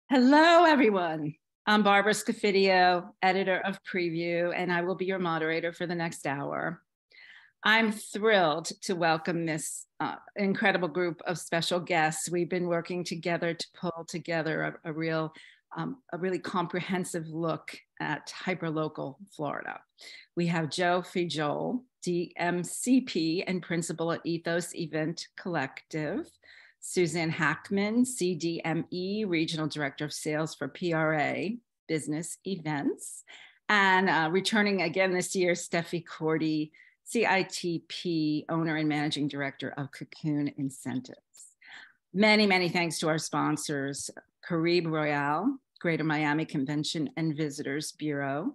Hello, everyone. I'm Barbara Scafidio, editor of Prevue, and I will be your moderator for the next hour. I'm thrilled to welcome this incredible group of special guests. We've been working together to pull together a really comprehensive look at Hyperlocal Florida. We have Joe Fijol, DMCP and principal at Ethos Event Collective, Suzanne Hackman, CDME, Regional Director of Sales for PRA Business Events, and returning again this year, Steffi Cordy, CITP, Owner and Managing Director of Cocoon Incentives. Many thanks to our sponsors, Caribe Royale, Greater Miami Convention and Visitors Bureau,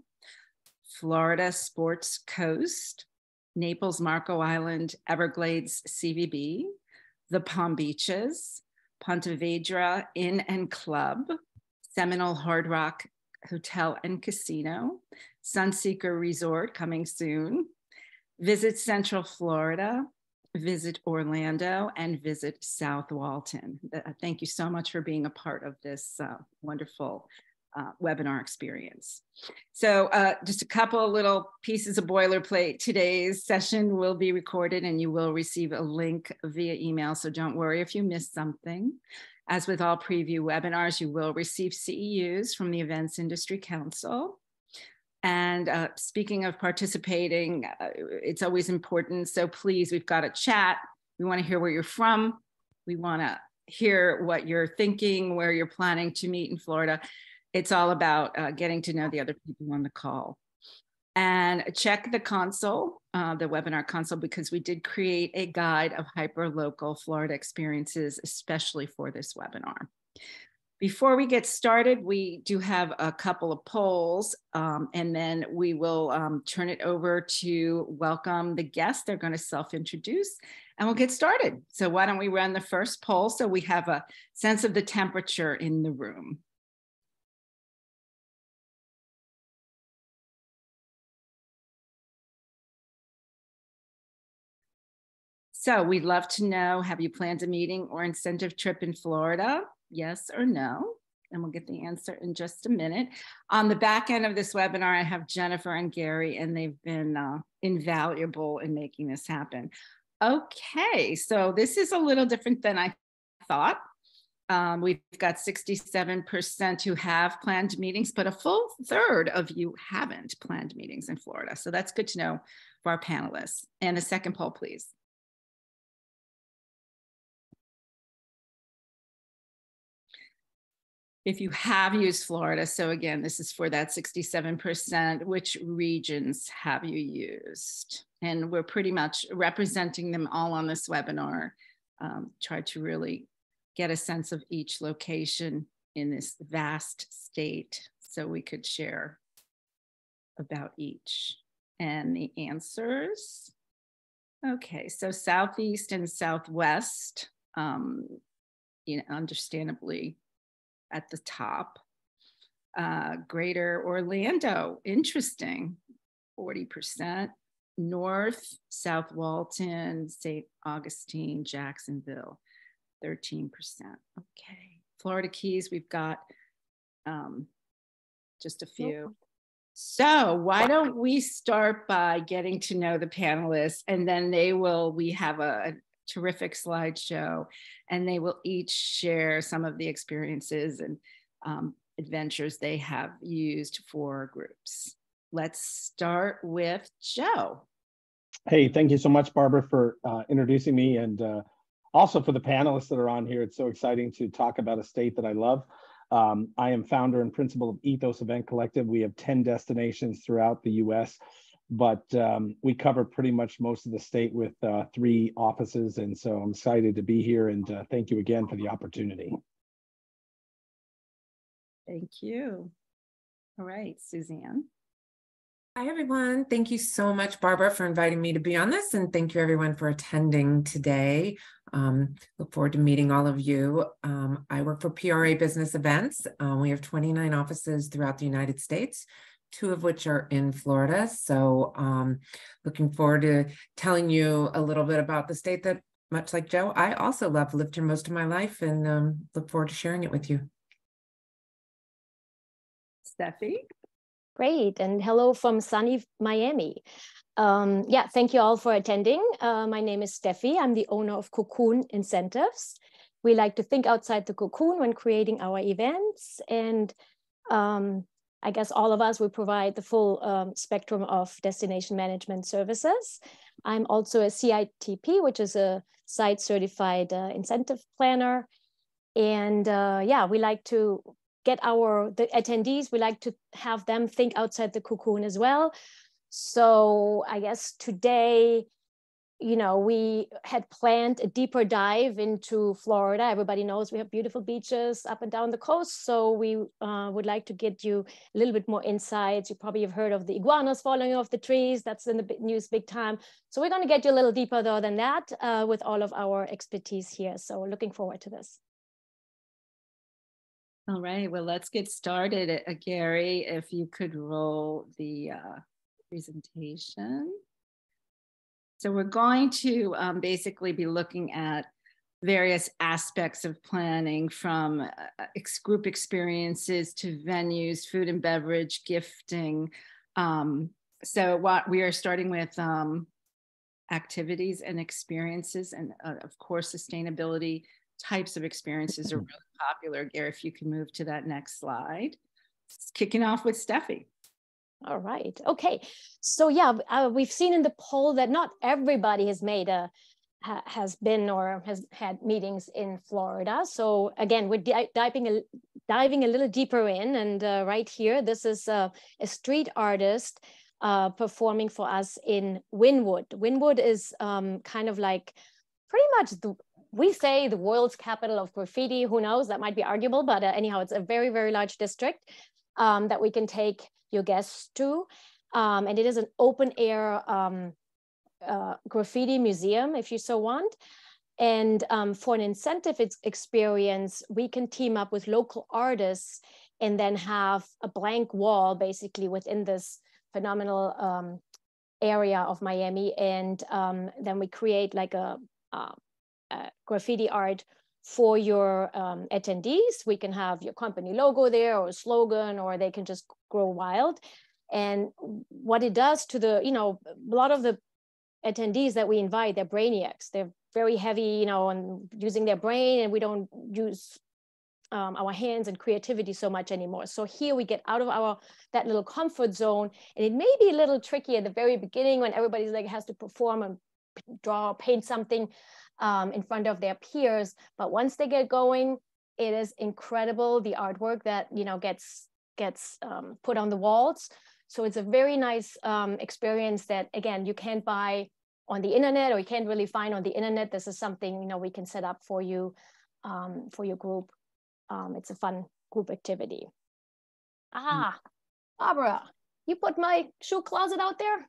Florida Sports Coast, Naples Marco Island, Everglades CVB, the Palm Beaches, Ponte Vedra Inn and Club, Seminole Hard Rock Hotel and Casino, Sunseeker Resort coming soon, Visit Central Florida, Visit Orlando, and Visit South Walton. Thank you so much for being a part of this wonderful webinar experience. So just a couple of little pieces of boilerplate. Today's session will be recorded and you will receive a link via email, so don't worry if you missed something. As with all Prevue webinars, you will receive CEUs from the Events Industry Council. And speaking of participating, it's always important. So please, we've got a chat. We want to hear where you're from. We want to hear what you're thinking, where you're planning to meet in Florida. It's all about getting to know the other people on the call. And check the console, the webinar console, because we did create a guide of hyperlocal Florida experiences, especially for this webinar. Before we get started, we do have a couple of polls, and then we will turn it over to welcome the guests. They're going to self-introduce, and we'll get started. So why don't we run the first poll so we have a sense of the temperature in the room. So we'd love to know, have you planned a meeting or incentive trip in Florida? Yes or no? And we'll get the answer in just a minute. On the back end of this webinar, I have Jennifer and Gary, and they've been invaluable in making this happen. Okay, so this is a little different than I thought. We've got 67% who have planned meetings, but a full third of you haven't planned meetings in Florida. So that's good to know for our panelists. And the second poll, please. If you have used Florida, so again, this is for that 67%, which regions have you used? And we're pretty much representing them all on this webinar. Try to really get a sense of each location in this vast state so we could share about each. And the answers, okay, so Southeast and Southwest, understandably, at the top. Greater Orlando, interesting, 40%. North, South Walton, St. Augustine, Jacksonville, 13%. Okay, Florida Keys, we've got just a few. So why don't we start by getting to know the panelists, and then we have a terrific slideshow, and they will each share some of the experiences and adventures they have used for groups. Let's start with Joe. Hey, thank you so much, Barbara, for introducing me, and also for the panelists that are on here. It's so exciting to talk about a state that I love. I am founder and principal of Ethos Event Collective. We have 10 destinations throughout the US, but we cover pretty much most of the state with 3 offices. And so I'm excited to be here, and thank you again for the opportunity. Thank you. All right, Suzanne. Hi, everyone. Thank you so much, Barbara, for inviting me to be on this. And thank you, everyone, for attending today. Look forward to meeting all of you. I work for PRA Business Events. We have 29 offices throughout the United States, 2 of which are in Florida. So looking forward to telling you a little bit about the state that, much like Joe, I also love, lived here most of my life, and look forward to sharing it with you. Steffi. Great, and hello from sunny Miami. Yeah, thank you all for attending. My name is Steffi. I'm the owner of Cocoon Incentives. We like to think outside the cocoon when creating our events, and I guess all of us will provide the full spectrum of destination management services. I'm also a CITP, which is a site certified incentive planner. And yeah, we like to get the attendees, we like to have them think outside the cocoon as well. So I guess today, you know, we had planned a deeper dive into Florida. Everybody knows we have beautiful beaches up and down the coast. So we would like to get you a little bit more insights. You probably have heard of the iguanas falling off the trees. That's in the news big time. So we're going to get you a little deeper though than that with all of our expertise here. So looking forward to this. All right, well, let's get started. Gary, if you could roll the presentation. So we're going to basically be looking at various aspects of planning, from group experiences to venues, food and beverage, gifting. So what we are starting with activities and experiences, and of course, sustainability types of experiences are really popular. Gary, if you can move to that next slide. It's kicking off with Steffi. All right. Okay. So yeah, we've seen in the poll that not everybody has made has been or has had meetings in Florida. So again, we're diving a little deeper in, and right here, this is a street artist performing for us in Wynwood. Wynwood is kind of like pretty much we say the world's capital of graffiti. Who knows? That might be arguable, but anyhow, it's a very, very large district that we can take your guests to. And it is an open air graffiti museum, if you so want. And for an incentive experience, we can team up with local artists and then have a blank wall basically within this phenomenal area of Miami. And then we create like a graffiti art for your attendees. We can have your company logo there or a slogan, or they can just grow wild. And what it does to the, you know, a lot of the attendees that we invite, they're brainiacs. They're very heavy, you know, on using their brain, and we don't use our hands and creativity so much anymore. So here we get out of that little comfort zone, and it may be a little tricky at the very beginning when everybody's like has to perform and draw or paint something in front of their peers, but once they get going, it is incredible, the artwork that, you know, gets put on the walls. So it's a very nice experience that, again, you can't buy on the internet, or you can't really find on the internet. This is something, you know, we can set up for you for your group. It's a fun group activity. Barbara, you put my shoe closet out there?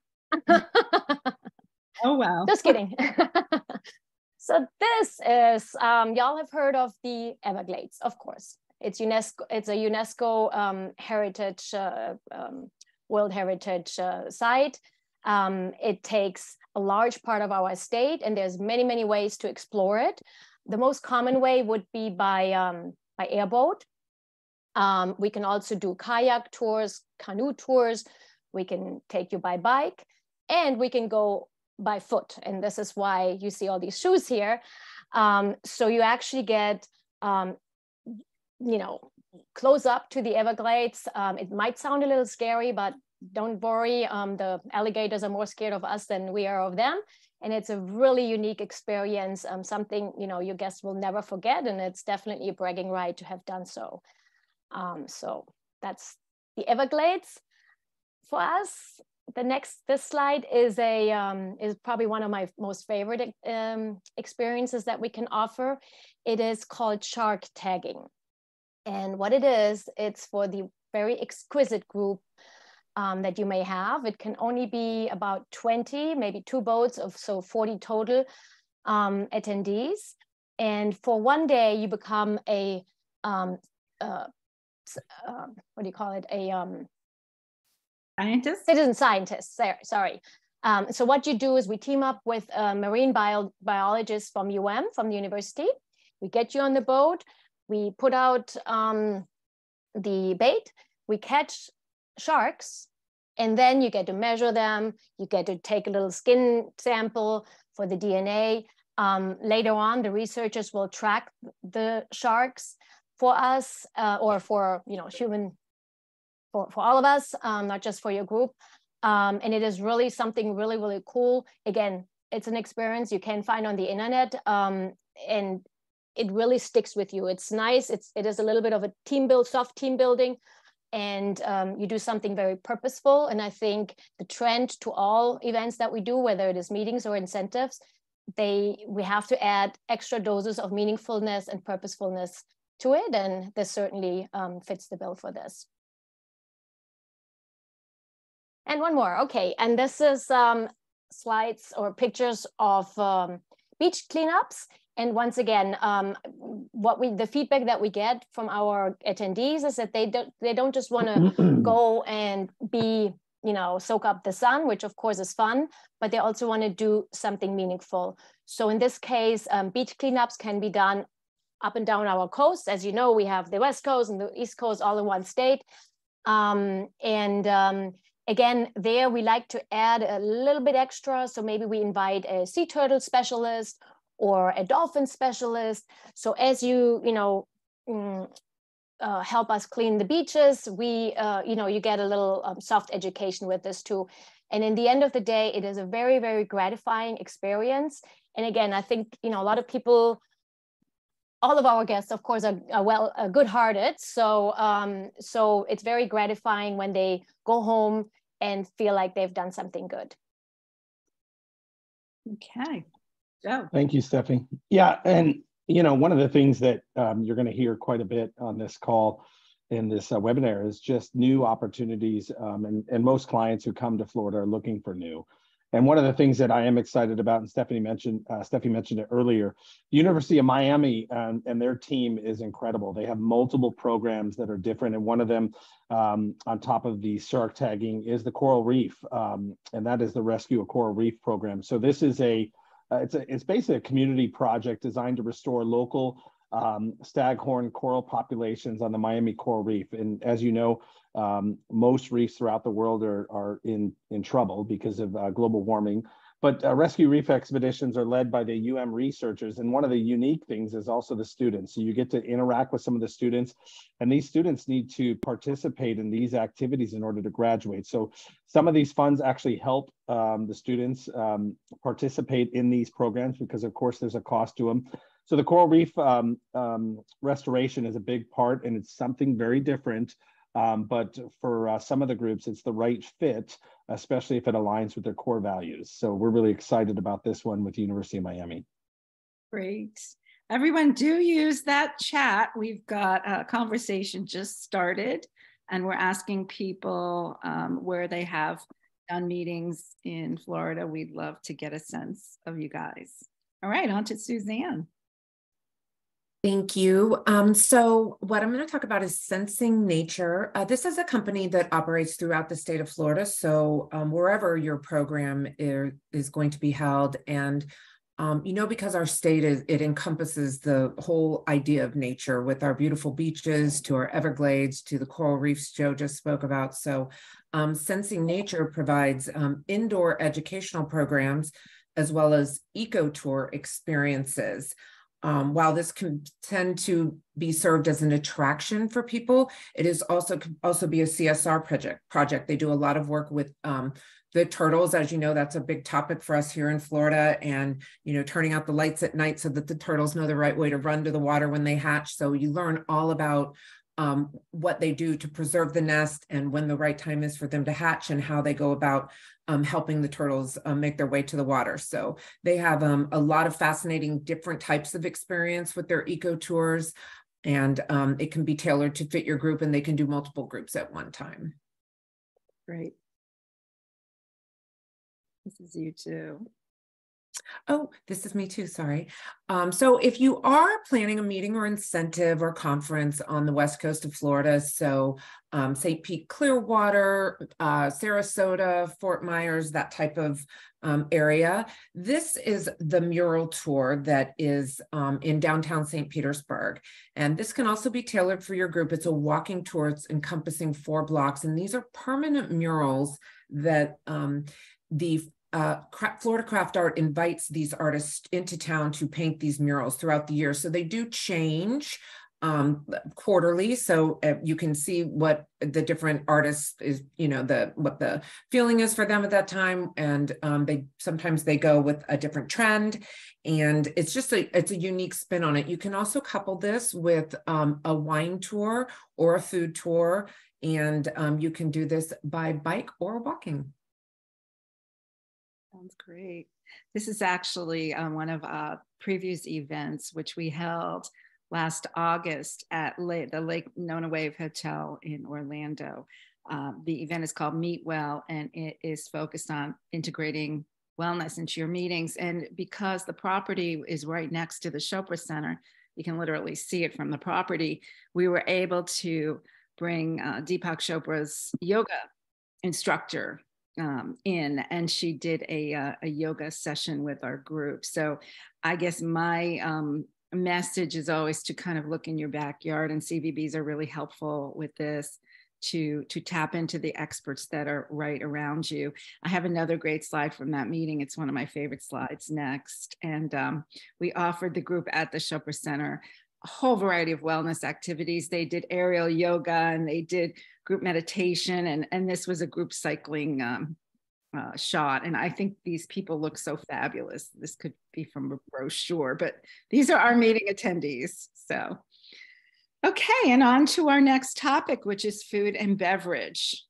Oh, wow. Just kidding. So this is, y'all have heard of the Everglades, of course. It's UNESCO. It's a UNESCO heritage, World Heritage site. It takes a large part of our estate, and there's many, many ways to explore it. The most common way would be by airboat. We can also do kayak tours, canoe tours. We can take you by bike, and we can go by foot. And this is why you see all these shoes here. So you actually get, you know, close up to the Everglades. It might sound a little scary, but don't worry. The alligators are more scared of us than we are of them. And it's a really unique experience, something, you know, your guests will never forget. And it's definitely a bragging right to have done so. So that's the Everglades for us. This slide is probably one of my most favorite experiences that we can offer. It is called shark tagging. And what it is, it's for the very exquisite group that you may have. It can only be about 20, maybe 2 boats of, so 40 total attendees. And for one day, you become a, what do you call it? Scientist? Citizen scientist, sorry. So what you do is we team up with marine biologists from from the university. We get you on the boat. We put out the bait, we catch sharks, and then you get to measure them. You get to take a little skin sample for the DNA. Later on, the researchers will track the sharks for us, or for human, for all of us, not just for your group. And it is really something really, really cool. Again, it's an experience you can find on the internet, and it really sticks with you. It's nice. It is a little bit of a soft team building, and you do something very purposeful. And I think the trend to all events that we do, whether it is meetings or incentives, we have to add extra doses of meaningfulness and purposefulness to it. And this certainly fits the bill for this. And one more, okay. And this is slides or pictures of beach cleanups. And once again, the feedback that we get from our attendees is that they don't just want to go and soak up the sun, which of course is fun, but they also want to do something meaningful. So in this case, beach cleanups can be done up and down our coast. As you know, we have the West Coast and the East Coast all in one state. Again, there we like to add a little bit extra. So maybe we invite a sea turtle specialist or a dolphin specialist. So as you help us clean the beaches, you get a little soft education with this too. And in the end of the day, it is a very, very gratifying experience. And again, I think a lot of people, all of our guests, of course, are good-hearted. So it's very gratifying when they go home and feel like they've done something good. Okay, Joe. Thank you, Steffi. Yeah, and one of the things that you're going to hear quite a bit on this call, in this webinar, is just new opportunities. And most clients who come to Florida are looking for new. And one of the things that I am excited about, and Steffi mentioned it earlier, the University of Miami and their team is incredible. They have multiple programs that are different, and one of them, on top of the shark tagging, is the coral reef, and that is the Rescue a Coral Reef program. So this is it's basically a community project designed to restore local staghorn coral populations on the Miami coral reef. And as you know, most reefs throughout the world are in trouble because of global warming. But rescue reef expeditions are led by the UM researchers. And one of the unique things is also the students. So you get to interact with some of the students, and these students need to participate in these activities in order to graduate. So some of these funds actually help the students participate in these programs, because of course there's a cost to them. So the coral reef restoration is a big part, and it's something very different. But for some of the groups, it's the right fit, especially if it aligns with their core values. So we're really excited about this one with the University of Miami. Great. Everyone, do use that chat. We've got a conversation just started, and we're asking people where they have done meetings in Florida. We'd love to get a sense of you guys. All right, on to Suzanne. Thank you. So what I'm going to talk about is Sensing Nature. This is a company that operates throughout the state of Florida. So wherever your program is going to be held, and because our state it encompasses the whole idea of nature, with our beautiful beaches to our Everglades to the coral reefs Joe just spoke about. So Sensing Nature provides indoor educational programs as well as eco-tour experiences. While this can tend to be served as an attraction for people, it is can also be a CSR project. They do a lot of work with the turtles. As you know, that's a big topic for us here in Florida, and turning out the lights at night so that the turtles know the right way to run to the water when they hatch. So you learn all about what they do to preserve the nest, and when the right time is for them to hatch, and how they go about helping the turtles make their way to the water. So they have a lot of fascinating different types of experience with their eco tours, and it can be tailored to fit your group, and they can do multiple groups at one time. Great. This is you too. Oh, this is me too, sorry. So if you are planning a meeting or incentive or conference on the west coast of Florida, so St. Pete, Clearwater, Sarasota, Fort Myers, that type of area, this is the mural tour that is in downtown St. Petersburg. And this can also be tailored for your group. It's a walking tour. It's encompassing 4 blocks. And these are permanent murals that the Florida Craft Art invites these artists into town to paint these murals throughout the year. So they do change quarterly. So you can see what the different artists is, what the feeling is for them at that time. And sometimes they go with a different trend. And it's just it's a unique spin on it. You can also couple this with a wine tour or a food tour. And you can do this by bike or walking. Sounds great. This is actually one of Prevue's events, which we held last August at the Lake Nona Wave Hotel in Orlando. The event is called Meet Well, and it is focused on integrating wellness into your meetings. And because the property is right next to the Chopra Center, you can literally see it from the property. We were able to bring Deepak Chopra's yoga instructor in, and she did a yoga session with our group. So I guess my message is always to kind of look in your backyard, and CVBs are really helpful with this, to tap into the experts that are right around you. I have another great slide from that meeting. It's one of my favorite slides next. And we offered the group at the Chopra Center a whole variety of wellness activities. They did aerial yoga, and they did group meditation, and this was a group cycling shot. And I think these people look so fabulous. This could be from a brochure, but these are our meeting attendees. So, okay, and on to our next topic, which is food and beverage.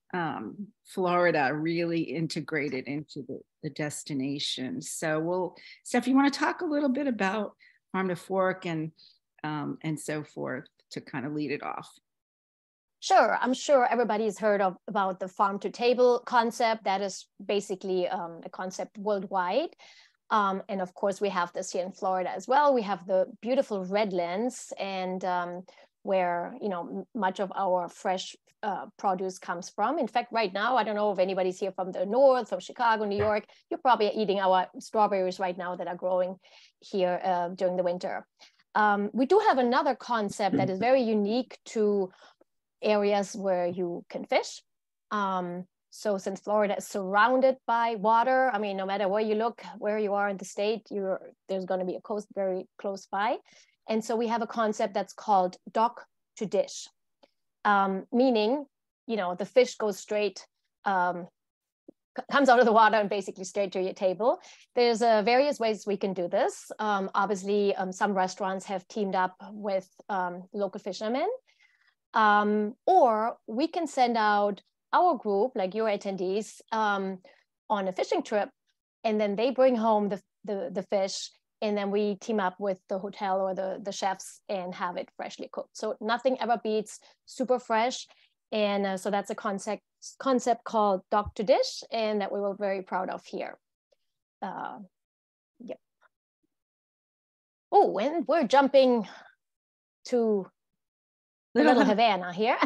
Florida really integrated into the destination. So Steph, you want to talk a little bit about Farm to Fork and so forth to kind of lead it off? Sure, I'm sure everybody's heard about the farm to table concept. That is basically a concept worldwide. And of course, we have this here in Florida as well. We have the beautiful Redlands, and where much of our fresh produce comes from. In fact, right now, I don't know if anybody's here from the north, from Chicago, New York. You're probably eating our strawberries right now that are growing here during the winter. We do have another concept that is very unique to areas where you can fish. So since Florida is surrounded by water, I mean, no matter where you look, where you are in the state, there's going to be a coast very close by. And so we have a concept that's called dock to dish, meaning, the fish goes straight, comes out of the water and basically straight to your table. There's various ways we can do this. Obviously, some restaurants have teamed up with local fishermen. Or we can send out our group, like your attendees, on a fishing trip, and then they bring home the fish, and then we team up with the hotel or the chefs and have it freshly cooked. So nothing ever beats super fresh. And so that's a concept called dock to dish, and that we were very proud of here. Yep. Oh, and we're jumping to Little Havana here.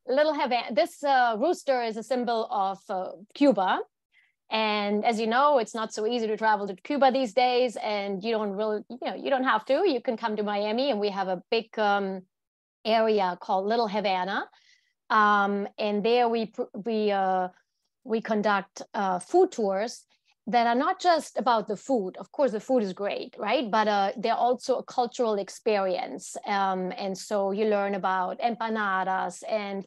Little Havana. This rooster is a symbol of Cuba. And as you know, it's not so easy to travel to Cuba these days, and you don't really, you don't have to. You can come to Miami, and we have a big area called Little Havana. And there we conduct food tours that are not just about the food. Of course, the food is great, right? But they're also a cultural experience. And so you learn about empanadas and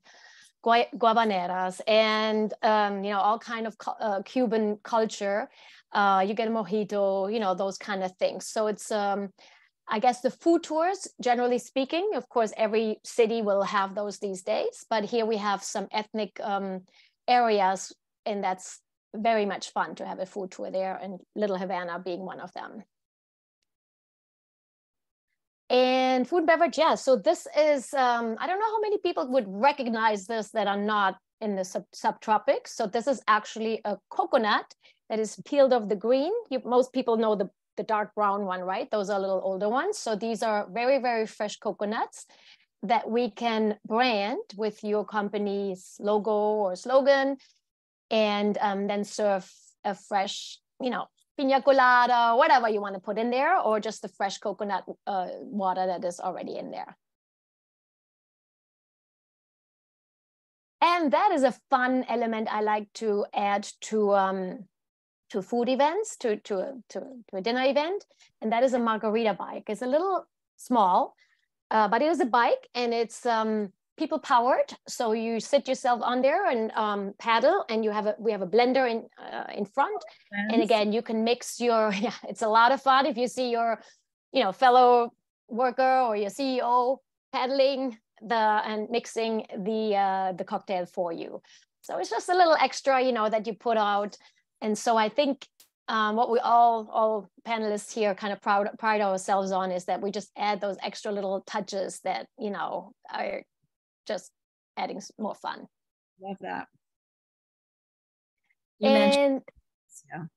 guabaneras and, all kind of Cuban culture. You get a mojito, those kind of things. So it's, I guess the food tours, generally speaking, of course, every city will have those these days. But here we have some ethnic areas, and that's very much fun to have a food tour there, and Little Havana being one of them. And food and beverage, yeah. So this is, I don't know how many people would recognize this that are not in the subtropics. So this is actually a coconut that is peeled of the green. Most people know the dark brown one, right? Those are a little older ones. So these are very, very fresh coconuts that we can brand with your company's logo or slogan, and then serve a fresh, piña colada, whatever you want to put in there, or just the fresh coconut water that is already in there. And that is a fun element I like to add to food events, to a dinner event, and that is a margarita bike. It's a little small, but it is a bike, and it's people powered. So you sit yourself on there and paddle, and we have a blender in front. And again, you can mix your, it's a lot of fun if you see your, fellow worker or your CEO paddling and mixing the cocktail for you. So it's just a little extra, that you put out. And so I think what we all panelists here kind of pride ourselves on is that we just add those extra little touches that, are just adding more fun. Love that.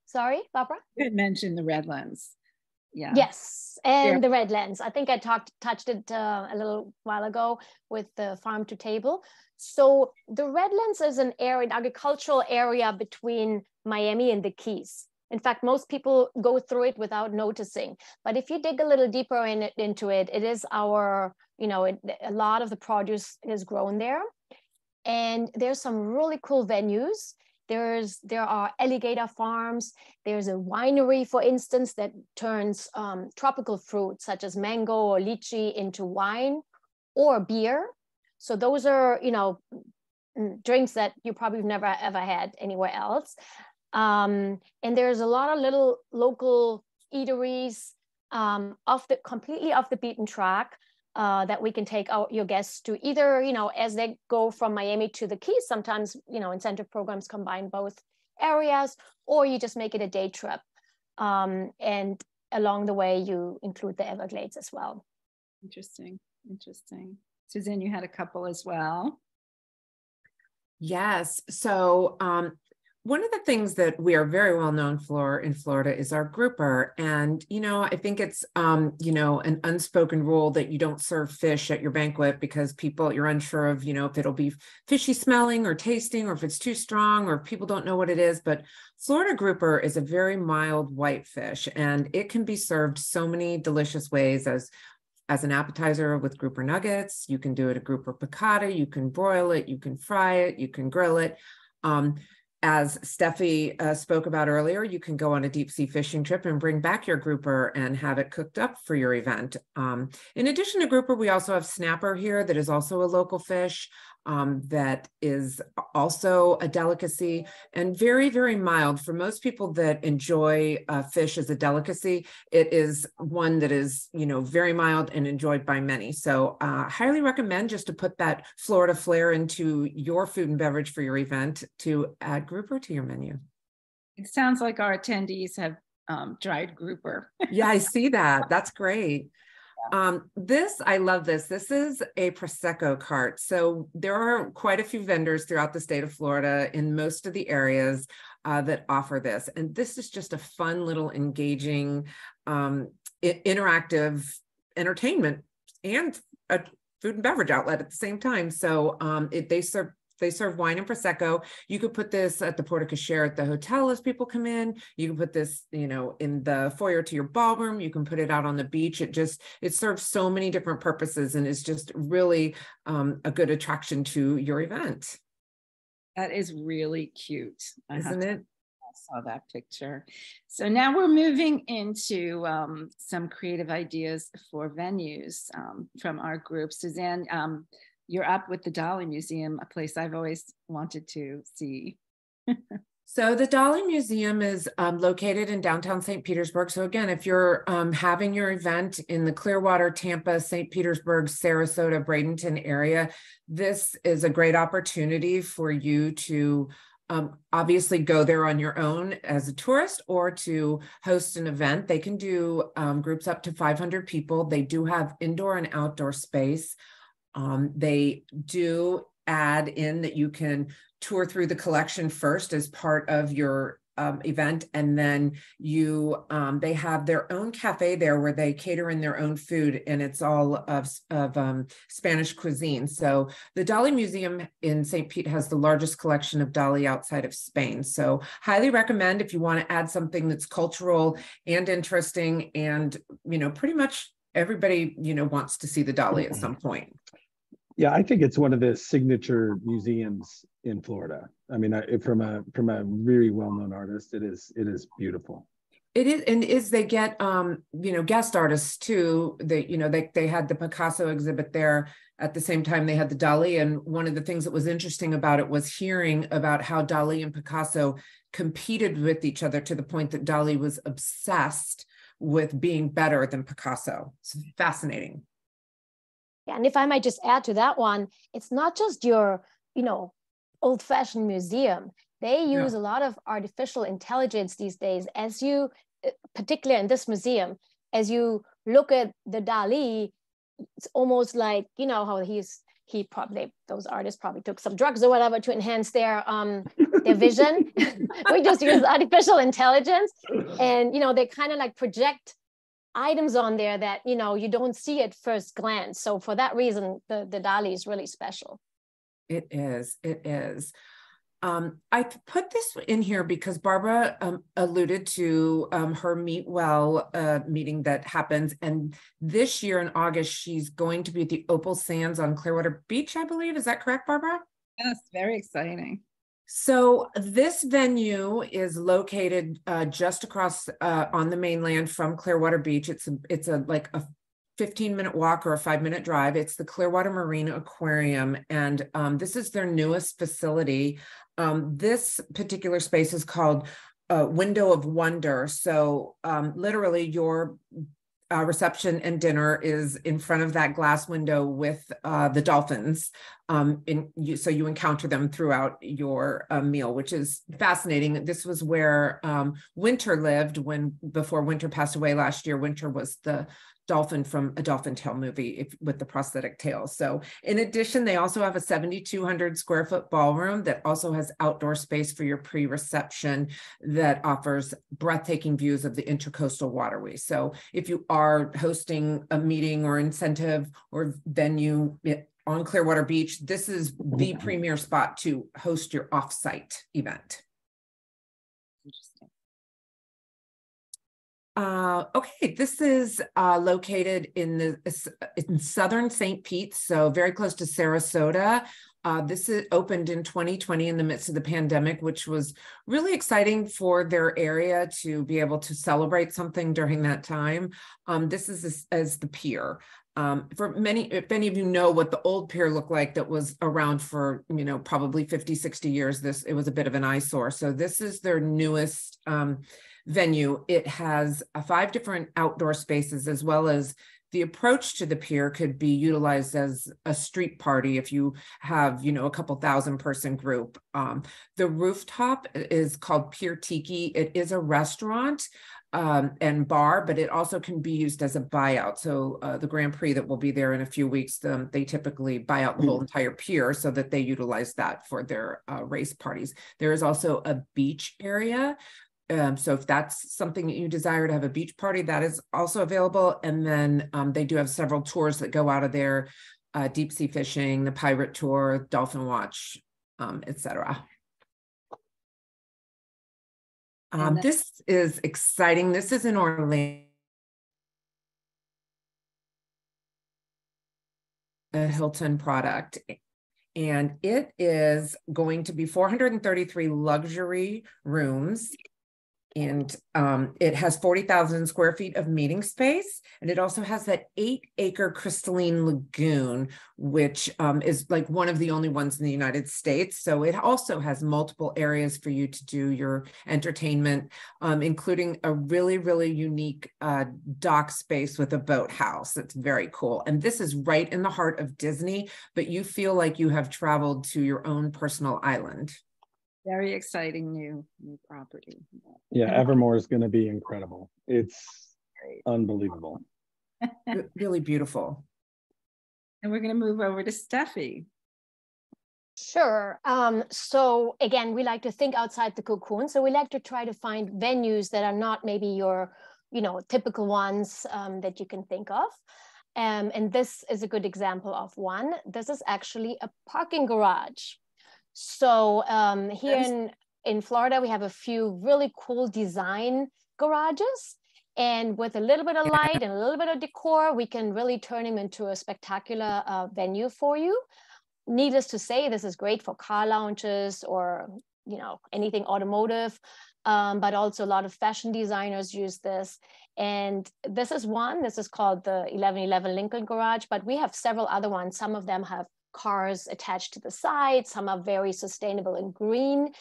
Sorry, Barbara? You had mentioned the red lens. Yeah. Yes, and the red lens. I think I touched it a little while ago with the farm to table. So the red lens is an agricultural area between Miami and the Keys. In fact, most people go through it without noticing. But if you dig a little deeper into it, it is our, a lot of the produce is grown there. And there's some really cool venues. There are alligator farms. There's a winery, for instance, that turns tropical fruits such as mango or lychee into wine or beer. So those are, drinks that you probably never ever had anywhere else. And there's a lot of little local eateries completely off the beaten track that we can take your guests to, either, as they go from Miami to the Keys. Sometimes, incentive programs combine both areas, or you just make it a day trip. And along the way, you include the Everglades as well. Interesting. Suzanne, you had a couple as well. Yes. So one of the things that we are very well known for in Florida is our grouper. And, I think it's, an unspoken rule that you don't serve fish at your banquet because you're unsure of, if it'll be fishy smelling or tasting, or if it's too strong, or if people don't know what it is. But Florida grouper is a very mild white fish, and it can be served so many delicious ways as an appetizer with grouper nuggets. You can do it a grouper piccata, you can broil it, you can fry it, you can grill it. As Steffi spoke about earlier, you can go on a deep sea fishing trip and bring back your grouper and have it cooked up for your event. In addition to grouper, we also have snapper here that is also a local fish that is also a delicacy and very, very mild. For most people that enjoy fish as a delicacy, it is one that is, very mild and enjoyed by many. So highly recommend just to put that Florida flair into your food and beverage for your event to add grouper to your menu. It sounds like our attendees have dried grouper. Yeah, I see that. That's great. I love this. This is a Prosecco cart. So there are quite a few vendors throughout the state of Florida in most of the areas that offer this. And this is just a fun little engaging, interactive entertainment and a food and beverage outlet at the same time. So they serve wine and Prosecco. You could put this at the porte-cochere at the hotel as people come in. You can put this, in the foyer to your ballroom. You can put it out on the beach. It serves so many different purposes and is just really a good attraction to your event. That is really cute. Isn't it? I saw that picture. So now we're moving into some creative ideas for venues from our group. Suzanne, you're up with the Dolly Museum, a place I've always wanted to see. So the Dolly Museum is located in downtown St. Petersburg. So again, if you're having your event in the Clearwater, Tampa, St. Petersburg, Sarasota, Bradenton area, this is a great opportunity for you to obviously go there on your own as a tourist or to host an event. They can do groups up to 500 people. They do have indoor and outdoor space. They do add in that you can tour through the collection first as part of your event, and then they have their own cafe there where they cater in their own food, and it's all of Spanish cuisine. So the Dali Museum in St. Pete has the largest collection of Dali outside of Spain. So highly recommend if you want to add something that's cultural and interesting, and pretty much everybody wants to see the Dali at some point. Yeah, I think it's one of the signature museums in Florida. I mean, from a really well-known artist, it is beautiful. It is, and they get guest artists too. They had the Picasso exhibit there at the same time they had the Dali. And one of the things that was interesting about it was hearing about how Dali and Picasso competed with each other to the point that Dali was obsessed with being better than Picasso. It's fascinating. Yeah, and if I might just add to that one, it's not just your, old-fashioned museum. They use a lot of artificial intelligence these days, as you, particularly in this museum, as you look at the Dali, it's almost like, how those artists probably took some drugs or whatever to enhance their vision. We just use artificial intelligence, and they kind of like project items on there that you don't see at first glance. So for that reason, the Dali is really special. It is. I put this in here because Barbara alluded to her Meet Well meeting that happens, and this year in August she's going to be at the Opal Sands on Clearwater Beach, I believe. Is that correct, Barbara? Yes, very exciting. So this venue is located just across on the mainland from Clearwater Beach. It's like a 15-minute walk or a 5-minute drive. It's the Clearwater Marine Aquarium, and this is their newest facility. This particular space is called Window of Wonder. So literally your reception and dinner is in front of that glass window with the dolphins. So you encounter them throughout your meal, which is fascinating. This was where Winter lived before Winter passed away last year. Winter was the dolphin from a Dolphin Tale movie with the prosthetic tail. So in addition, they also have a 7,200 square foot ballroom that also has outdoor space for your pre-reception that offers breathtaking views of the intercoastal waterways. So if you are hosting a meeting or incentive or venue on Clearwater Beach, this is the premier spot to host your offsite event. Interesting. Okay, this is located in southern St. Pete, so very close to Sarasota. This is opened in 2020 in the midst of the pandemic, which was really exciting for their area to be able to celebrate something during that time. This is as the pier. If any of you know what the old pier looked like that was around for, probably 50, 60 years, it was a bit of an eyesore. So this is their newest venue. It has 5 different outdoor spaces, as well as the approach to the pier could be utilized as a street party if you have, a couple thousand person group. The rooftop is called Pier Tiki. It is a restaurant and bar, but it also can be used as a buyout. So the Grand Prix that will be there in a few weeks, they typically buy out the whole entire pier so that they utilize that for their race parties. There is also a beach area. So if that's something that you desire to have a beach party, that is also available. And then they do have several tours that go out of there, deep sea fishing, the pirate tour, dolphin watch, etc. This is exciting. This is in Orlando. A Hilton product. And it is going to be 433 luxury rooms. And it has 40,000 square feet of meeting space. And it also has that 8-acre crystalline lagoon, which is like one of the only ones in the United States. So it also has multiple areas for you to do your entertainment, including a really, really unique dock space with a boathouse. That's very cool. And this is right in the heart of Disney, but you feel like you have traveled to your own personal island. Very exciting new property. Yeah, Evermore is going to be incredible. It's unbelievable. Really beautiful. And we're going to move over to Steffi. Sure. So again, we like to think outside the cocoon. So we like to try to find venues that are not maybe your, typical ones that you can think of. And this is a good example of one. This is actually a parking garage. So here in Florida, we have a few really cool design garages. And with a little bit of light and a little bit of decor, we can really turn them into a spectacular venue for you. Needless to say, this is great for car lounges or anything automotive, but also a lot of fashion designers use this. And this is called the 1111 Lincoln Garage, but we have several other ones. Some of them have cars attached to the side. Some are very sustainable and green.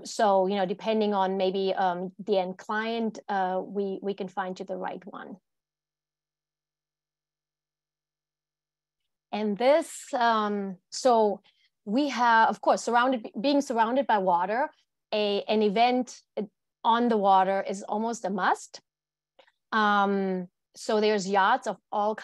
So, depending on maybe the end client, we can find you the right one. And this, so we have, of course, being surrounded by water, an event on the water is almost a must. So there's yachts of all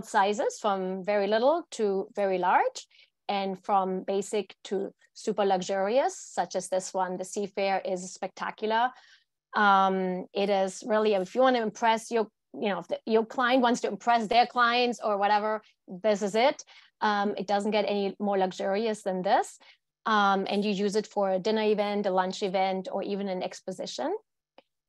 sizes, from very little to very large, and from basic to super luxurious, such as this one. The Seafair is spectacular. It is really, if you want to impress if your client wants to impress their clients or whatever, this is it. It doesn't get any more luxurious than this. And you use it for a dinner event, a lunch event, or even an exposition.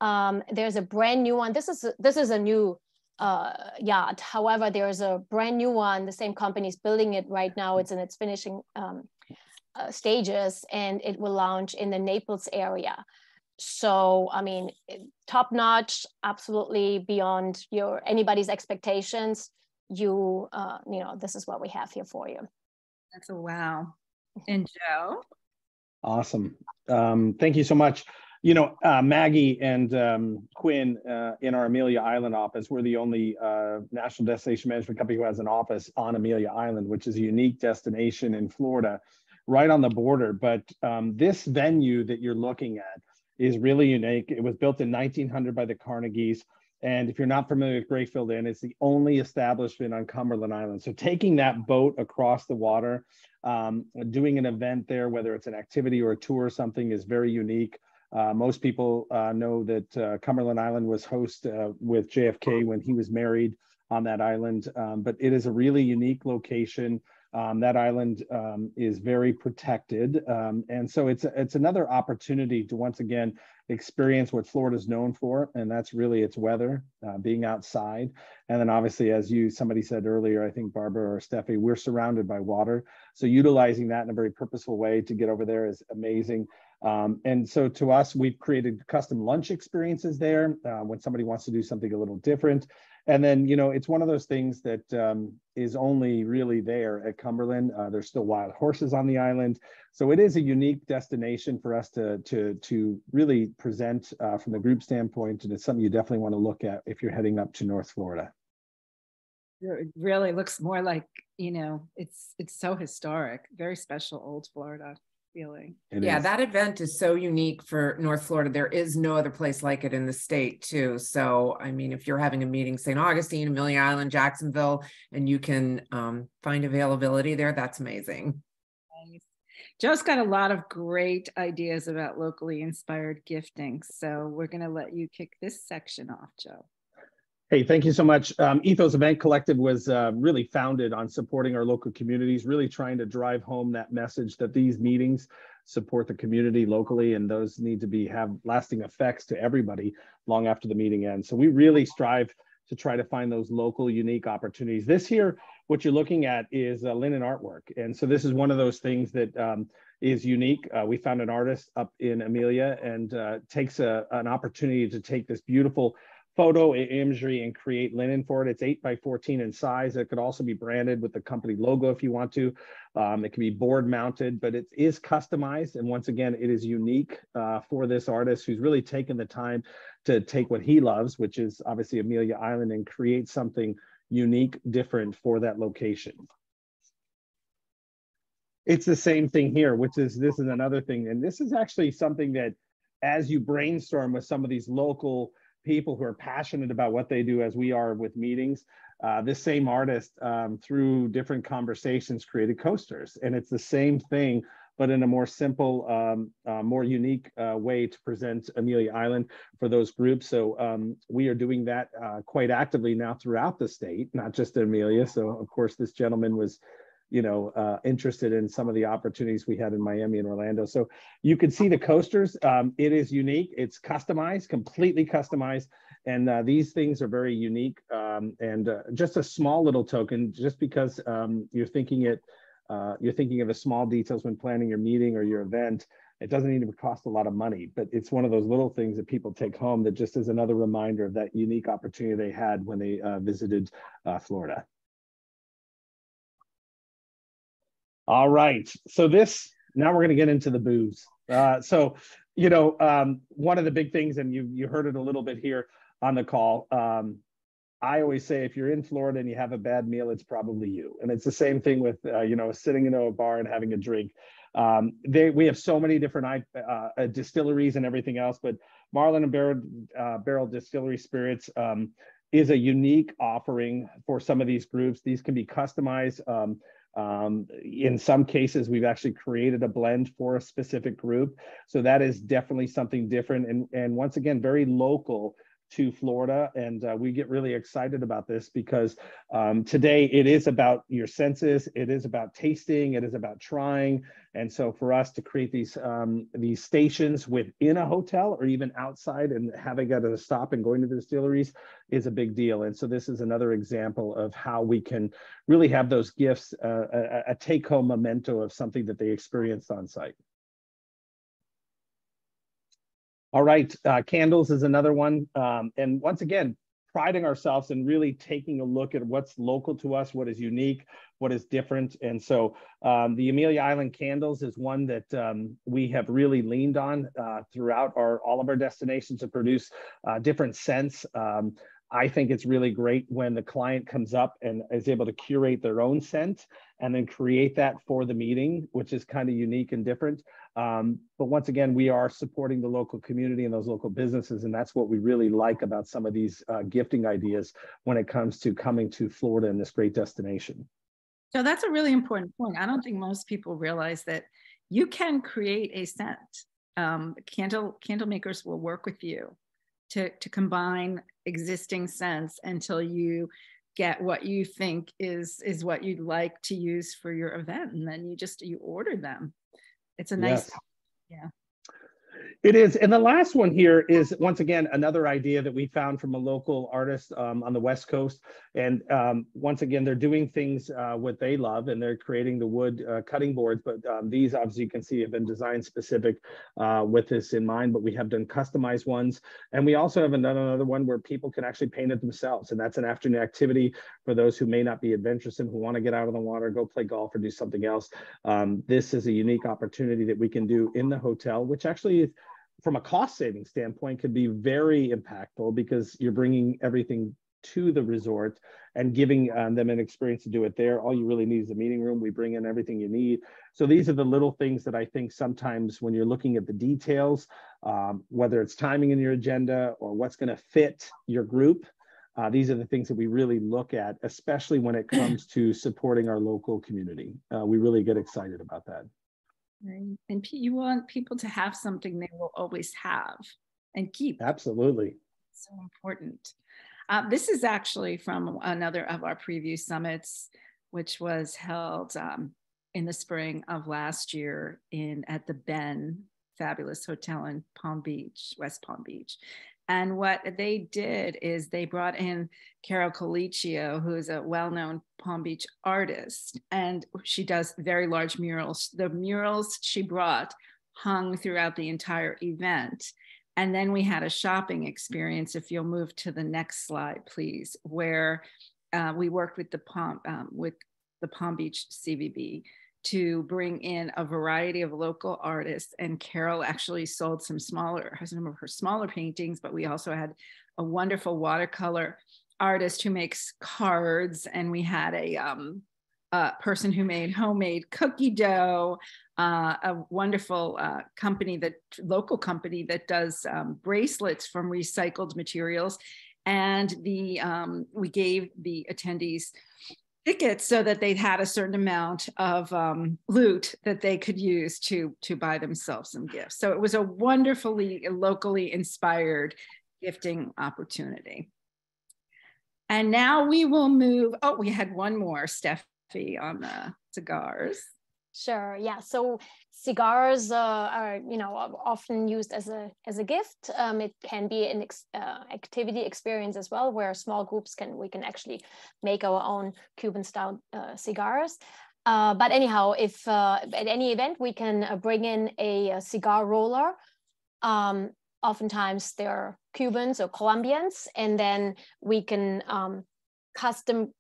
There's a brand new one. This is a new yacht. However, there's a brand new one. The same company is building it right now. It's in its finishing stages, and it will launch in the Naples area. So, I mean, top notch, absolutely beyond anybody's expectations. This is what we have here for you. That's a wow. And Joe? Awesome. Thank you so much. Maggie and Quinn in our Amelia Island office, we're the only national destination management company who has an office on Amelia Island, which is a unique destination in Florida, right on the border. But this venue that you're looking at is really unique. It was built in 1900 by the Carnegies. And if you're not familiar with Grayfield Inn, it's the only establishment on Cumberland Island. So taking that boat across the water, doing an event there, whether it's an activity or a tour or something, is very unique. Most people know that Cumberland Island was host with JFK when he was married on that island. But it is a really unique location. That island is very protected. And so it's another opportunity to once again experience what Florida is known for, and that's really its weather, being outside. And then obviously, as somebody said earlier, I think Barbara or Steffi, we're surrounded by water. So utilizing that in a very purposeful way to get over there is amazing. And so to us, we've created custom lunch experiences there when somebody wants to do something a little different. And then, it's one of those things that is only really there at Cumberland. There's still wild horses on the island. So it is a unique destination for us to really present from the group standpoint. And it's something you definitely want to look at if you're heading up to North Florida. It really looks more like, it's so historic, very special old Florida feeling. Yeah, that event is so unique for North Florida. There is no other place like it in the state too. So, I mean, if you're having a meeting, St. Augustine, Amelia Island, Jacksonville, and you can find availability there, that's amazing. Nice. Joe's got a lot of great ideas about locally inspired gifting. So we're going to let you kick this section off, Joe. Hey, thank you so much. Ethos Event Collective was really founded on supporting our local communities, really trying to drive home that message that these meetings support the community locally, and those need to have lasting effects to everybody long after the meeting ends. So we really strive to try to find those local unique opportunities. This here, what you're looking at is linen artwork. And so this is one of those things that is unique. We found an artist up in Amelia and takes an opportunity to take this beautiful photo imagery and create linen for it. It's 8 by 14 in size. It could also be branded with the company logo if you want to. It can be board mounted, but it is customized. And once again, it is unique for this artist who's really taken the time to take what he loves, which is obviously Amelia Island, and create something unique, different for that location. It's the same thing here, this is another thing. And this is actually something that as you brainstorm with some of these local people who are passionate about what they do as we are with meetings. This same artist, through different conversations, created coasters. And it's the same thing, but in a more simple, more unique way to present Amelia Island for those groups. So we are doing that quite actively now throughout the state, not just in Amelia. So of course, this gentleman was, interested in some of the opportunities we had in Miami and Orlando. So you can see the coasters. It is unique. It's customized, completely customized. And these things are very unique, and just a small little token, just because you're thinking of the small details when planning your meeting or your event. It doesn't even cost a lot of money, but it's one of those little things that people take home that just is another reminder of that unique opportunity they had when they visited Florida. All right, so now we're going to get into the booze. So, one of the big things, and you heard it a little bit here on the call. I always say, if you're in Florida and you have a bad meal, it's probably you. And it's the same thing with, sitting in a bar and having a drink. We have so many different distilleries and everything else, but Marlin and Barrel Distillery Spirits is a unique offering for some of these groups. These can be customized. In some cases, we've actually created a blend for a specific group. So that is definitely something different. And once again, very local to Florida. And we get really excited about this because today it is about your senses, it is about tasting, it is about trying. And so for us to create these stations within a hotel or even outside and having got to stop and going to the distilleries is a big deal. And so this is another example of how we can really have those gifts, a take-home memento of something that they experienced on site. All right, candles is another one. And once again, priding ourselves in really taking a look at what's local to us, what is unique, what is different. And so the Amelia Island candles is one that we have really leaned on throughout all of our destinations to produce different scents. I think it's really great when the client comes up and is able to curate their own scent and then create that for the meeting, which is kind of unique and different. But once again, we are supporting the local community and those local businesses. And that's what we really like about some of these gifting ideas when it comes to coming to Florida and this great destination. So that's a really important point. I don't think most people realize that you can create a scent. Candle makers will work with you to combine existing scents until you get what you think is what you'd like to use for your event, and then you order them. It's a nice, yes. Yeah. It is. And the last one here is, once again, another idea that we found from a local artist on the West Coast. And once again, they're doing things what they love, and they're creating the wood cutting boards. But these, obviously, you can see have been design specific with this in mind, but we have done customized ones. And we also have done another one where people can actually paint it themselves. And that's an afternoon activity for those who may not be adventurous and who want to get out of the water, go play golf or do something else. This is a unique opportunity that we can do in the hotel, which actually is, from a cost saving standpoint, could be very impactful because you're bringing everything to the resort and giving them an experience to do it there. All you really need is a meeting room. We bring in everything you need. So these are the little things that I think sometimes when you're looking at the details, whether it's timing in your agenda or what's going to fit your group, these are the things that we really look at, especially when it comes to supporting our local community. We really get excited about that. Right. And you want people to have something they will always have and keep. Absolutely. So important. This is actually from another of our Prevue summits, which was held in the spring of last year at the Ben Fabulous Hotel in Palm Beach, West Palm Beach. And what they did is they brought in Carol Colicchio, who is a well-known Palm Beach artist, and she does very large murals. The murals she brought hung throughout the entire event. And then we had a shopping experience, if you'll move to the next slide, please, where we worked with the Palm Beach CVB to bring in a variety of local artists. And Carol actually sold some of her smaller paintings, but we also had a wonderful watercolor artist who makes cards. And we had person who made homemade cookie dough, a wonderful local company that does bracelets from recycled materials. And we gave the attendees tickets so that they had a certain amount of loot that they could use to buy themselves some gifts. So it was a wonderfully locally inspired gifting opportunity. And now we will move, oh, we had one more, Steffi, on the cigars. Sure. Yeah. So cigars are, often used as a gift. It can be an activity experience as well, where small groups we can actually make our own Cuban style cigars. But anyhow, if at any event we can bring in a cigar roller, oftentimes they're Cubans or Colombians, and then we can custom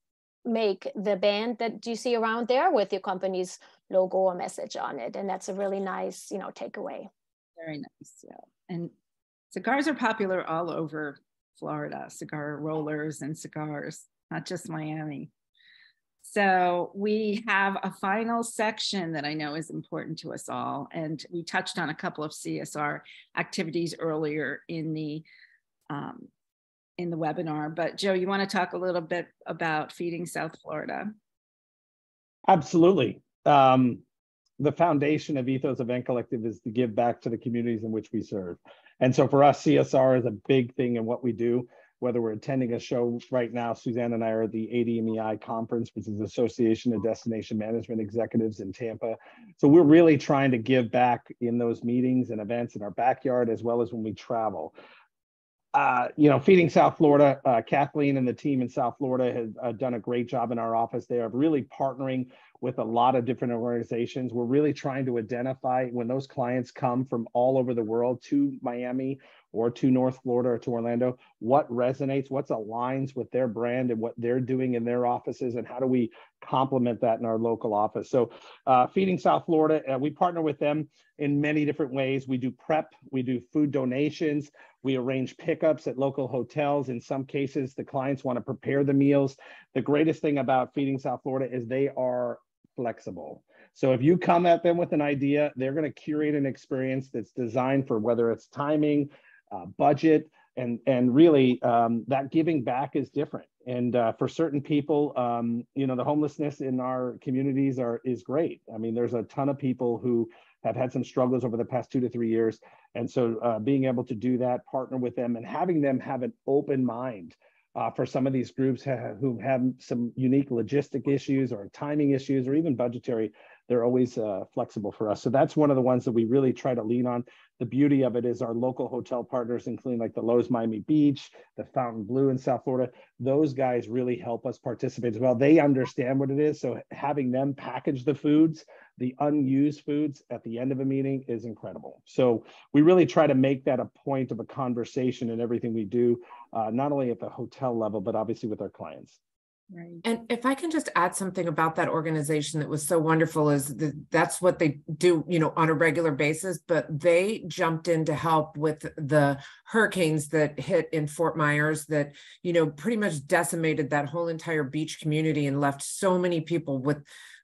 make the band that you see around there with your company's logo or message on it. And that's a really nice, takeaway. Very nice, yeah. And cigars are popular all over Florida, cigar rollers and cigars, not just Miami. So we have a final section that I know is important to us all. And we touched on a couple of CSR activities earlier in the webinar, but Joe, you want to talk a little bit about Feeding South Florida? Absolutely. The foundation of Ethos Event Collective is to give back to the communities in which we serve. And so for us, CSR is a big thing in what we do, whether we're attending a show right now. Suzanne and I are at the ADMEI conference, which is the Association of Destination Management Executives in Tampa. So we're really trying to give back in those meetings and events in our backyard, as well as when we travel. Feeding South Florida, Kathleen and the team in South Florida have done a great job in our office. They are really partnering with a lot of different organizations. We're really trying to identify when those clients come from all over the world to Miami or to North Florida or to Orlando, what resonates, what aligns with their brand and what they're doing in their offices, and how do we complement that in our local office. So Feeding South Florida, we partner with them in many different ways. We do prep, we do food donations, we arrange pickups at local hotels. In some cases, the clients want to prepare the meals. The greatest thing about Feeding South Florida is they are flexible. So if you come at them with an idea, they're going to curate an experience that's designed for whether it's timing, budget, and really that giving back is different. And for certain people, the homelessness in our communities is great. I mean, there's a ton of people who have had some struggles over the past 2 to 3 years. And so being able to do that, partner with them, and having them have an open mind for some of these groups who have some unique logistic issues or timing issues or even budgetary, they're always flexible for us. So that's one of the ones that we really try to lean on. The beauty of it is our local hotel partners, including like the Lowe's Miami Beach, the Fountain Blue in South Florida, those guys really help us participate as well. They understand what it is. So having them package the foods, the unused foods at the end of a meeting is incredible. So we really try to make that a point of a conversation in everything we do, not only at the hotel level, but obviously with our clients. Right. And if I can just add something about that organization that was so wonderful, is that's what they do, on a regular basis, but they jumped in to help with the hurricanes that hit in Fort Myers that, pretty much decimated that whole entire beach community and left so many people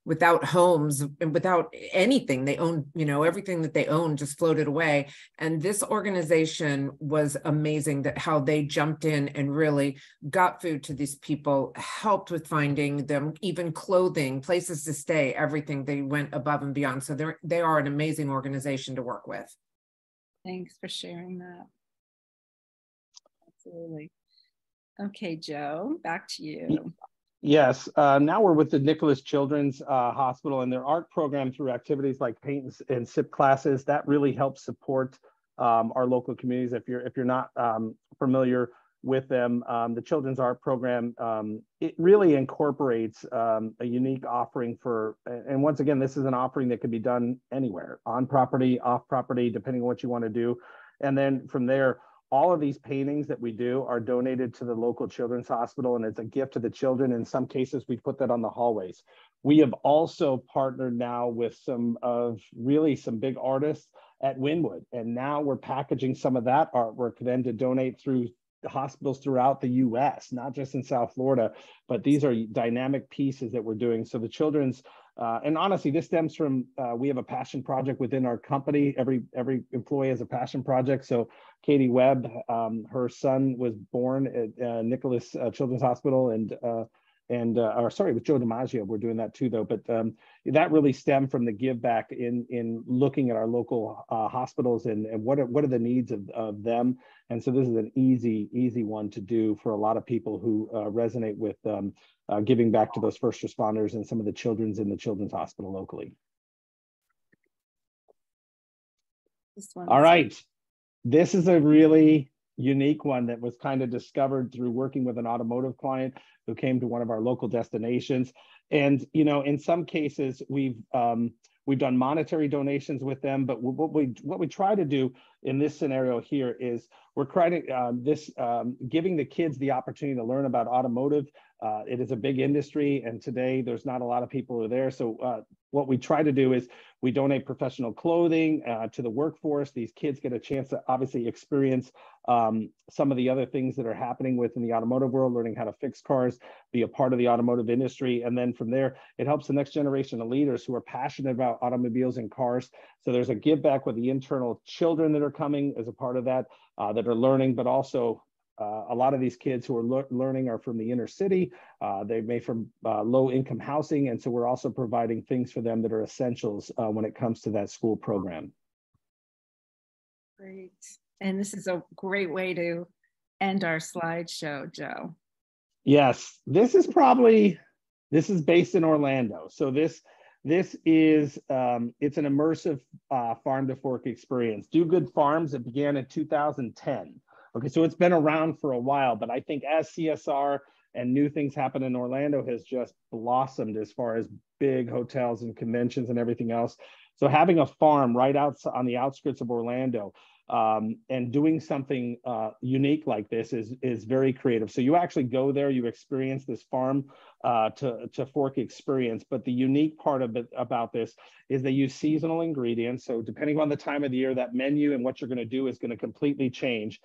without homes and without anything. They owned, everything that they owned just floated away. And this organization was amazing, that how they jumped in and really got food to these people, helped with finding them, even clothing, places to stay, everything. They went above and beyond. So they are an amazing organization to work with. Thanks for sharing that. Absolutely. Okay, Joe, back to you. Yes, now we're with the Nicholas Children's Hospital and their art program through activities like paint and sip classes. That really helps support our local communities. If you're not familiar with them, the Children's Art Program, it really incorporates a unique offering and once again, this is an offering that can be done anywhere, on property, off property, depending on what you want to do. And then from there, all of these paintings that we do are donated to the local children's hospital, and it's a gift to the children. In some cases, we put that on the hallways. We have also partnered now with some big artists at Wynwood, and now we're packaging some of that artwork then to donate through hospitals throughout the US, not just in South Florida, but these are dynamic pieces that we're doing. So the children's, and honestly, this stems from, we have a passion project within our company. Every employee has a passion project. So Katie Webb, her son was born at Nicholas Children's Hospital, or sorry, with Joe DiMaggio, we're doing that too, though. But that really stemmed from the give back in looking at our local hospitals and what are the needs of them. And so this is an easy one to do for a lot of people who resonate with giving back to those first responders and some of the children's in the children's hospital locally. All right, this is a really unique one that was kind of discovered through working with an automotive client who came to one of our local destinations. And, you know, in some cases, we've done monetary donations with them, but what we try to do in this scenario here is we're trying to giving the kids the opportunity to learn about automotive. It is a big industry, and today there's not a lot of people who are there. So what we try to do is we donate professional clothing to the workforce. These kids get a chance to obviously experience some of the other things that are happening within the automotive world, learning how to fix cars, be a part of the automotive industry. And then from there, it helps the next generation of leaders who are passionate about automobiles and cars. So there's a give back with the internal children that are coming as a part of that, that are learning, but also a lot of these kids who are learning are from the inner city. They may from low income housing. And so we're also providing things for them that are essentials when it comes to that school program. Great. And this is a great way to end our slideshow, Joe. Yes, this is based in Orlando. So this is, it's an immersive farm to fork experience. Do Good Farms, it began in 2010. Okay, so it's been around for a while, but I think as CSR and new things happen in Orlando has just blossomed as far as big hotels and conventions and everything else. So having a farm right out on the outskirts of Orlando and doing something unique like this is very creative. So you actually go there, you experience this farm to fork experience. But the unique part of it about this is they use seasonal ingredients. So depending on the time of the year, that menu and what you're going to do is going to completely change.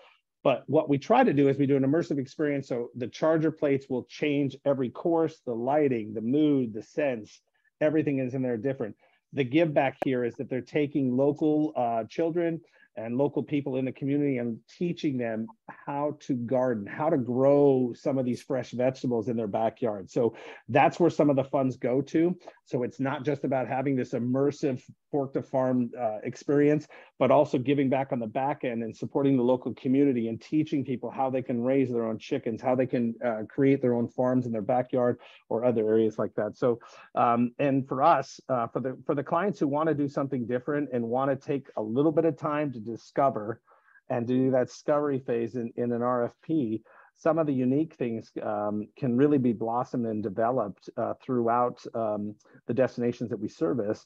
But what we try to do is we do an immersive experience. So the charger plates will change every course, the lighting, the mood, the scents, everything is in there different. The give back here is that they're taking local children and local people in the community and teaching them how to garden, how to grow some of these fresh vegetables in their backyard. So that's where some of the funds go to. So it's not just about having this immersive fork to farm experience, but also giving back on the back end and supporting the local community and teaching people how they can raise their own chickens, how they can create their own farms in their backyard or other areas like that. So, and for us, for the clients who want to do something different and want to take a little bit of time to discover and do that discovery phase in an RFP, some of the unique things can really be blossomed and developed throughout the destinations that we service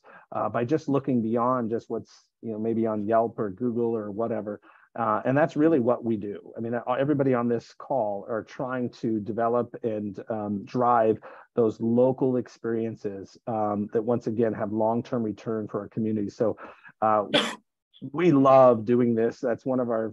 by just looking beyond just what's, you know, maybe on Yelp or Google or whatever. And that's really what we do. I mean, everybody on this call are trying to develop and drive those local experiences that once again have long-term return for our community. So we love doing this. That's one of our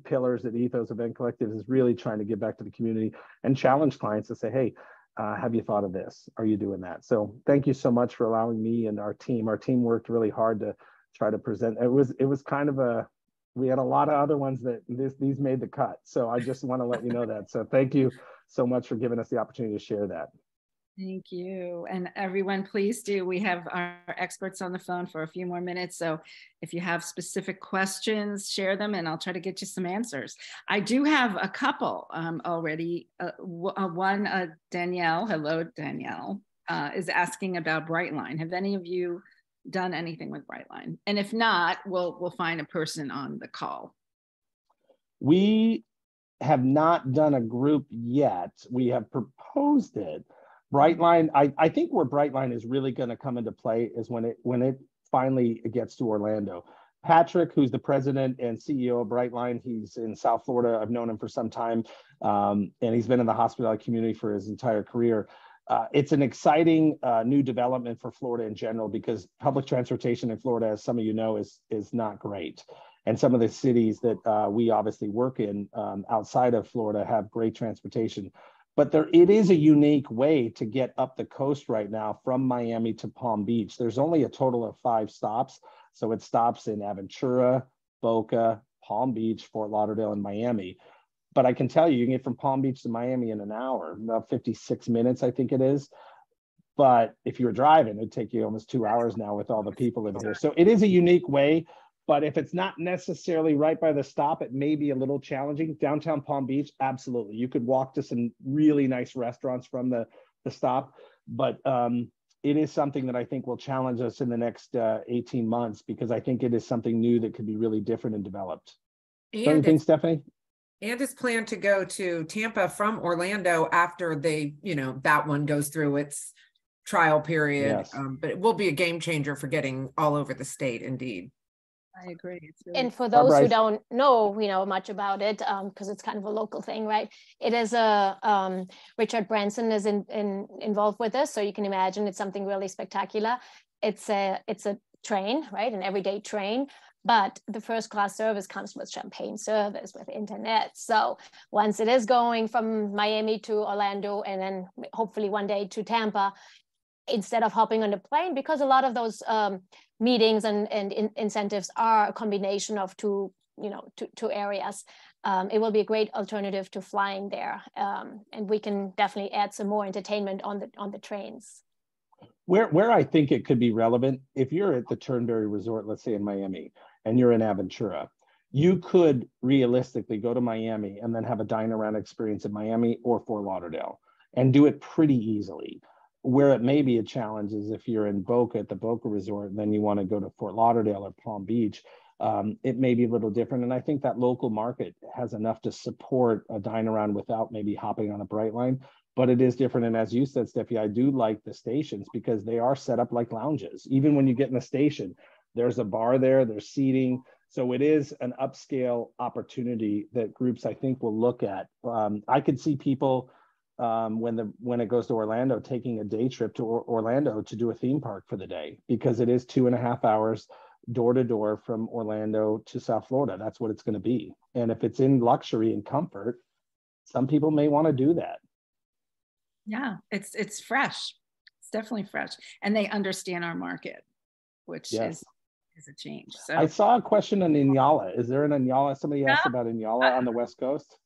pillars at Ethos Event Collective, is really trying to give back to the community and challenge clients to say, hey, have you thought of this? Are you doing that? So thank you so much for allowing me and our team. Our team worked really hard to try to present. It was kind of we had a lot of other ones that these made the cut. So I just want to let you know that. So thank you so much for giving us the opportunity to share that. Thank you. And everyone, please do. We have our experts on the phone for a few more minutes. So if you have specific questions, share them and I'll try to get you some answers. I do have a couple already. One, Danielle, hello, Danielle, is asking about Brightline. Have any of you done anything with Brightline? And if not, we'll find a person on the call. We have not done a group yet. We have proposed it. Brightline, I think where Brightline is really going to come into play is when it finally gets to Orlando. Patrick, who's the president and CEO of Brightline, he's in South Florida. I've known him for some time, and he's been in the hospitality community for his entire career. It's an exciting new development for Florida in general because public transportation in Florida, as some of you know, is not great. And some of the cities that we obviously work in outside of Florida have great transportation. But it is a unique way to get up the coast right now from Miami to Palm Beach. There's only a total of 5 stops. So it stops in Aventura, Boca, Palm Beach, Fort Lauderdale, and Miami. But I can tell you, you can get from Palm Beach to Miami in an hour, about 56 minutes, I think it is. But if you were driving, it'd take you almost 2 hours now with all the people living here. So it is a unique way. But if it's not necessarily right by the stop, it may be a little challenging. Downtown Palm Beach, absolutely. You could walk to some really nice restaurants from the stop. But it is something that I think will challenge us in the next 18 months, because I think it is something new that could be really different and developed. Don't you think, Stephanie? And it's planned to go to Tampa from Orlando after that one goes through its trial period. Yes. But it will be a game changer for getting all over the state, indeed. I agree. It's really and for those who don't know, much about it, because it's kind of a local thing, right? It is Richard Branson is involved with this, so you can imagine it's something really spectacular. It's a train, right? An everyday train. But the first class service comes with champagne service, with internet. So once it is going from Miami to Orlando, and then hopefully one day to Tampa, instead of hopping on the plane, because a lot of those meetings and incentives are a combination of two areas, it will be a great alternative to flying there. And we can definitely add some more entertainment on the trains. Where I think it could be relevant, if you're at the Turnberry Resort, let's say in Miami, and you're in Aventura, you could realistically go to Miami and then have a dine-around experience in Miami or Fort Lauderdale and do it pretty easily. Where it may be a challenge is if you're in Boca at the Boca Resort, and then you want to go to Fort Lauderdale or Palm Beach, it may be a little different. And I think that local market has enough to support a dine-around without maybe hopping on a Brightline. But it is different. And as you said, Steffi, I do like the stations because they are set up like lounges. Even when you get in the station, there's a bar there, there's seating. So it is an upscale opportunity that groups, I think, will look at. I could see people when it goes to Orlando taking a day trip to Orlando to do a theme park for the day, because it is 2.5 hours door to door from Orlando to South Florida. That's what it's going to be. And if it's in luxury and comfort, some people may want to do that. Yeah, it's fresh. It's definitely fresh, and they understand our market, which is a change. So I saw a question on Inyala. Is there an Inyala? Somebody asked about Inyala on the West Coast.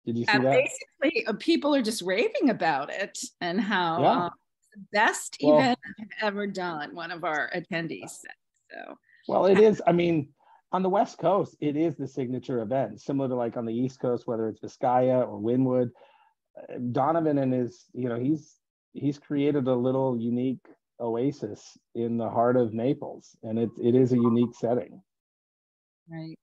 Did you see that? Basically, people are just raving about it and how the best event I've ever done. One of our attendees said so. Well, it is. I mean, on the West Coast, it is the signature event, similar to like on the East Coast, whether it's Vizcaya or Wynwood. Donovan and his, he's created a little unique oasis in the heart of Naples, and it is a unique setting. Right.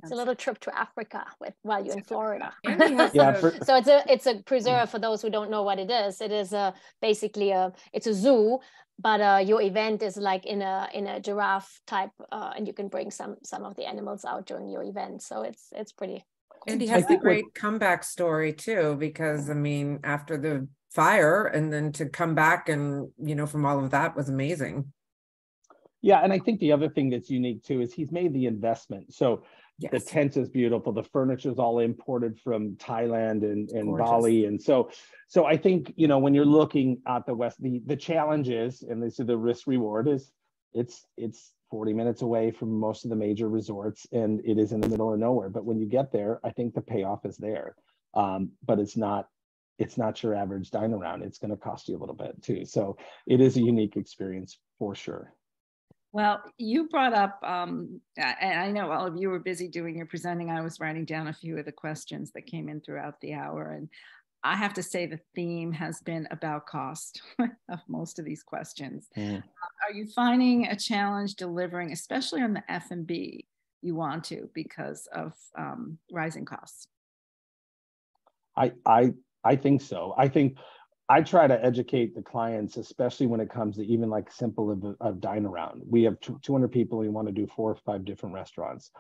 It's a little trip to Africa while you're in Florida. So it's a preserve for those who don't know what it is. It is basically it's a zoo, but your event is like in a giraffe type, and you can bring some of the animals out during your event. So it's pretty. And he has a great comeback story too, because I mean, after the fire and then to come back and, from all of that was amazing. Yeah. And I think the other thing that's unique too, is he's made the investment. So the tent is beautiful. The furniture is all imported from Thailand and Bali. And so I think, when you're looking at the West, the challenge is, and this is the risk reward, is it's 40 minutes away from most of the major resorts, and it is in the middle of nowhere. But when you get there, I think the payoff is there. But it's not your average dine around. It's going to cost you a little bit too. So it is a unique experience for sure. Well, you brought up, and I know all of you were busy doing your presenting. I was writing down a few of the questions that came in throughout the hour. And I have to say the theme has been about cost of most of these questions. Are you finding a challenge delivering, especially on the F&B you want to, because of rising costs? I think so. I think I try to educate the clients, especially when it comes to even like simple of dine around. We have 200 people. We want to do 4 or 5 different restaurants.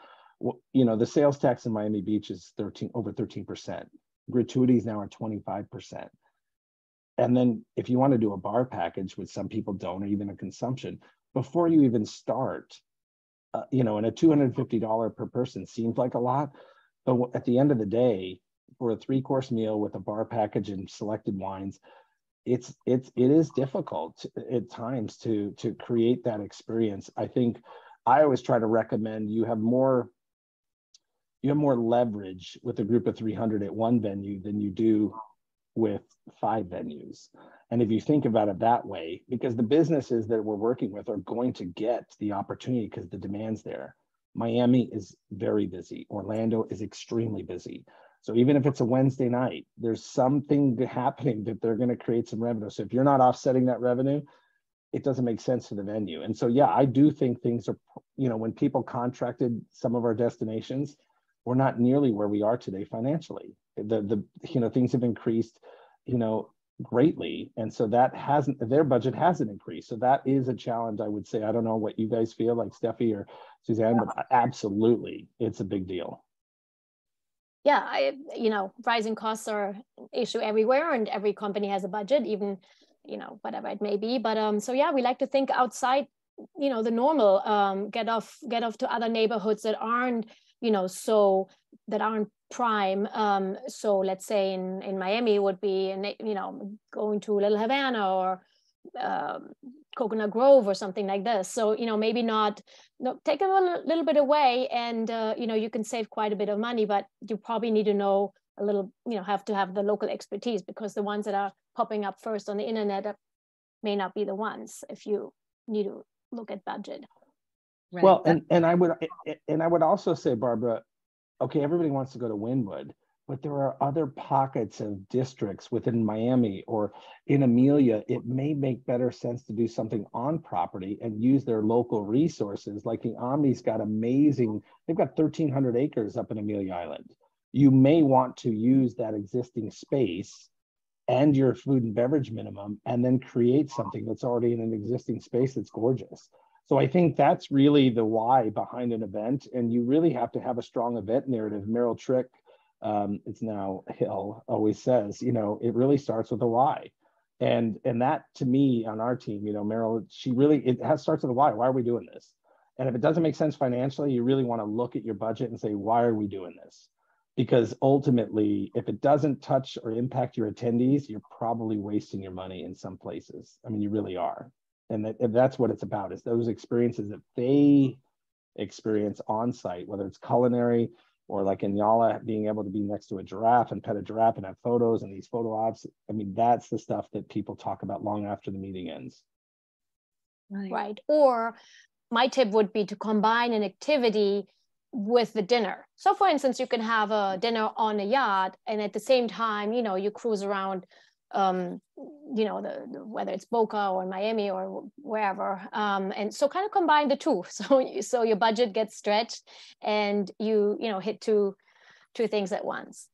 The sales tax in Miami Beach is over 13%. Gratuities now are 25%. And then if you want to do a bar package, which some people don't, or even a consumption, before you even start, you know, and a $250 per person seems like a lot, but at the end of the day, for a 3-course meal with a bar package and selected wines, it is difficult at times to create that experience. I think I always try to recommend you have more leverage with a group of 300 at one venue than you do with 5 venues. And if you think about it that way, because the businesses that we're working with are going to get the opportunity because the demand's there. Miami is very busy. Orlando is extremely busy. So even if it's a Wednesday night, there's something happening that they're going to create some revenue. So if you're not offsetting that revenue, it doesn't make sense to the venue. And so, yeah, I do think things are, you know, when people contracted some of our destinations, we're not nearly where we are today financially. You know, things have increased, you know, greatly. And so their budget hasn't increased. So that is a challenge, I would say. I don't know what you guys feel like, Steffi or Suzanne, but absolutely, it's a big deal. Yeah, you know, rising costs are an issue everywhere, and every company has a budget, even, you know, whatever it may be. But so yeah, we like to think outside, you know, the normal, get off to other neighborhoods that aren't, you know, that aren't prime. So let's say in Miami would be, you know, going to Little Havana or Coconut Grove or something like this. So, you know, maybe not take a little bit away, and you know, you can save quite a bit of money, but you probably need to know a little, you know, have to have the local expertise, because the ones that are popping up first on the internet may not be the ones if you need to look at budget. Right. Well, and I would also say, Barbara, okay, everybody wants to go to Wynwood, but there are other pockets of districts within Miami or in Amelia. It may make better sense to do something on property and use their local resources. Like the Omni's got they've got 1,300 acres up in Amelia Island. You may want to use that existing space and your food and beverage minimum and then create something that's already in an existing space that's gorgeous. So I think that's really the why behind an event. And you really have to have a strong event narrative. Meryl Trick, it's now Hill, always says, you know, it really starts with a why. And that, to me, on our team, you know, Meryl, starts with a why. Why are we doing this? And if it doesn't make sense financially, you really want to look at your budget and say, why are we doing this? Because ultimately, if it doesn't touch or impact your attendees, you're probably wasting your money in some places. I mean, you really are. And that's what it's about, is those experiences that they experience on site, whether it's culinary or like in Yala, being able to be next to a giraffe and pet a giraffe and have photos and these photo ops. I mean, that's the stuff that people talk about long after the meeting ends. Right. Or my tip would be to combine an activity with the dinner. So for instance, you can have a dinner on a yacht, and at the same time, you know, you cruise around, you know, whether it's Boca or Miami or wherever, and so kind of combine the two. So your budget gets stretched, and you know, hit two things at once.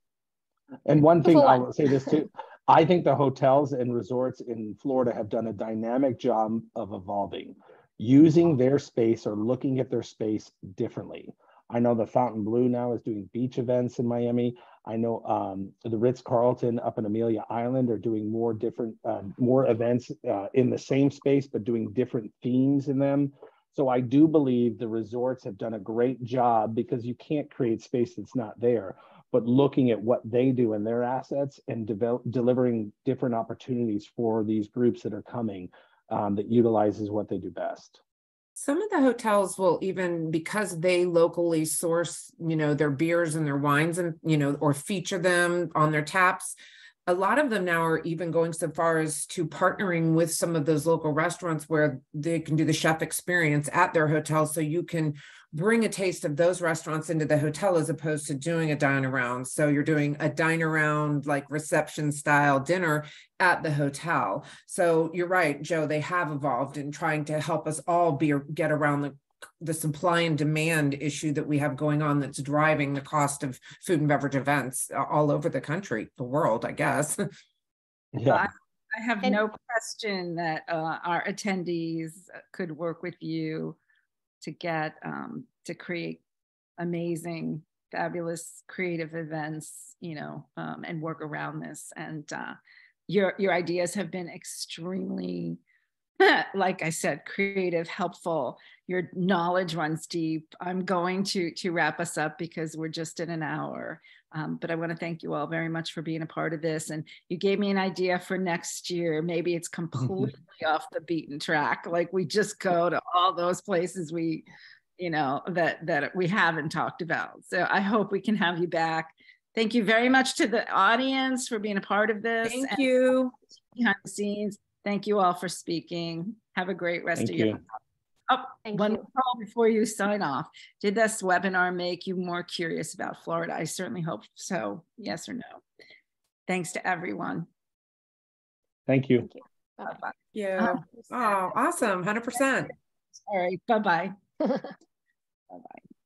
And one thing I will say this too, I think the hotels and resorts in Florida have done a dynamic job of evolving, using their space or looking at their space differently. I know the Fontainebleau now is doing beach events in Miami. I know the Ritz-Carlton up in Amelia Island are doing more events in the same space, but doing different themes in them. So I do believe the resorts have done a great job, because you can't create space that's not there, but looking at what they do in their assets and delivering different opportunities for these groups that are coming that utilizes what they do best. Some of the hotels will even, because they locally source, you know, their beers and their wines, and, you know, or feature them on their taps. A lot of them now are even going so far as to partnering with some of those local restaurants where they can do the chef experience at their hotel. So you can bring a taste of those restaurants into the hotel, as opposed to doing a dine around. So you're doing a dine around, like reception style dinner at the hotel. So you're right, Joe, they have evolved in trying to help us all get around the supply and demand issue that we have going on, that's driving the cost of food and beverage events all over the country, the world, I guess. Yeah. I have no question that our attendees could work with you to get to create amazing, fabulous, creative events, you know, and work around this. And your ideas have been extremely like I said, creative, helpful. Your knowledge runs deep. I'm going to wrap us up because we're just in an hour. But I want to thank you all very much for being a part of this. And you gave me an idea for next year. Maybe it's completely off the beaten track. Like we just go to all those places we, that we haven't talked about. So I hope we can have you back. Thank you very much to the audience for being a part of this. Thank you. Behind the scenes. Thank you all for speaking. Have a great rest of your. Oh, one more call before you sign off. Did this webinar make you more curious about Florida? I certainly hope so. Yes or no? Thanks to everyone. Thank you. Thank you. Bye-bye. Thank you. Oh, awesome. 100%. All right. Bye-bye. Bye-bye.